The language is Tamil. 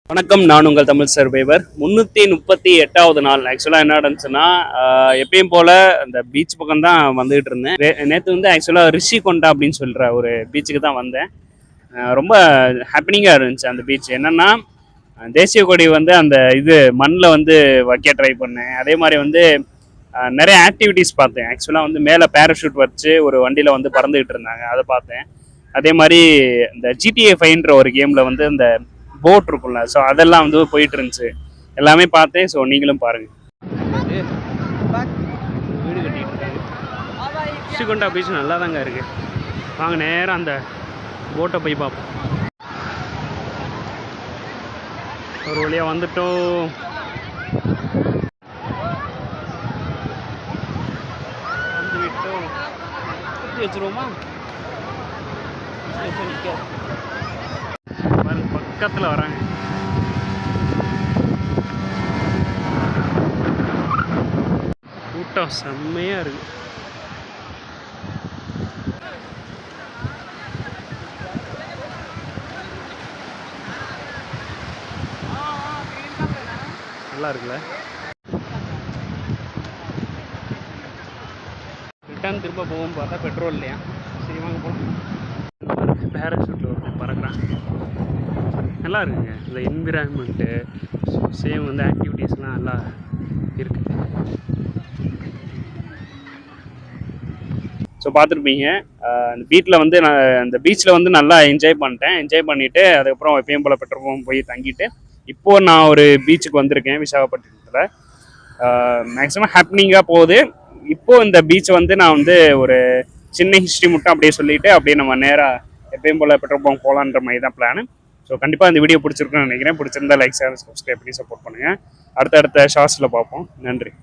வணக்கம், நான் உங்கள் தமிழ் சர்வைவர். 338வது நாள். ஆக்சுவலாக என்ன நடந்துச்சுன்னா, எப்பயும் போல் அந்த பீச் பக்கம் தான் வந்துகிட்டு இருந்தேன். நேற்று வந்து ஆக்சுவலாக ரிஷிகொண்டா அப்படின்னு சொல்கிற ஒரு பீச்சுக்கு தான் வந்தேன். ரொம்ப ஹாப்பினிங்காக இருந்துச்சு அந்த பீச். என்னென்னா, தேசிய கொடி வந்து அந்த மண்ணில் வந்து வைக்க ட்ரை பண்ணேன். அதே மாதிரி வந்து நிறைய ஆக்டிவிட்டீஸ் பார்த்தேன். ஆக்சுவலாக வந்து மேலே பேராஷூட் வச்சு ஒரு வண்டியில் வந்து பறந்துக்கிட்டு இருந்தாங்க, அதை பார்த்தேன். அதே மாதிரி இந்த GTA 5ன்ற ஒரு கேமில் வந்து அந்த போட் இருக்கும்ல, ஸோ அதெல்லாம் வந்து போயிட்டு இருந்துச்சு. எல்லாமே பார்த்தேன். ஸோ நீங்களும் பாருங்கள். வீடு கட்டிட்டு இருக்காங்க. ரிஷிகொண்டா பீச் நல்லா தாங்க இருக்கு. வாங்க நேரம் அந்த போட்டை போய் பார்ப்போம். ஒரு வழியாக வந்துட்டோம். வந்து விட்டோம். வச்சுருவோமா? பக்கத்தில் வராங்க. கூட்டம் செம்மையாக இருக்கு. நல்லா இருக்குல்ல? ரிட்டர்ன் திரும்ப போகும் பார்த்தா பெட்ரோல் இல்லையா? சரி வாங்க போகலாம். பேராஷூட்டில் ஒருத்தர் பறக்கிறான். நல்லா இருக்குங்க இந்த என்விரான்மெண்ட்டு. சேம் வந்து ஆக்டிவிட்டீஸ்லாம் நல்லா இருக்குது. ஸோ பார்த்துருப்பீங்க. அந்த பீச்சில் வந்து நான் அந்த பீச்சில் வந்து நல்லா என்ஜாய் பண்ணிட்டேன். என்ஜாய் பண்ணிவிட்டு அதுக்கப்புறம் எப்பயும் போல் பெட்ரோல் போய் தங்கிட்டு இப்போது நான் ஒரு பீச்சுக்கு வந்திருக்கேன் விசாகப்பட்டினத்தில். மேக்ஸிமம் ஹாப்பினிங்காக போகுது. இப்போது இந்த பீச்சை வந்து நான் வந்து ஒரு சின்ன ஹிஸ்ட்ரி மட்டும் அப்படியே சொல்லிவிட்டு அப்படியே நம்ம நேராக எப்பயும் போல் பெட்ரோல் பங்க் போகலான்ற மாதிரி தான் பிளான். ஸோ கண்டிப்பாக இந்த வீடியோ பிடிச்சிருக்குன்னு நினைக்கிறேன். பிடிச்சிருந்தா லைக், ஷேர், சப்ஸ்கிரைப் பண்ணி சப்போர்ட் பண்ணுங்கள். அடுத்த ஷார்ட்ஸில் பார்ப்போம். நன்றி.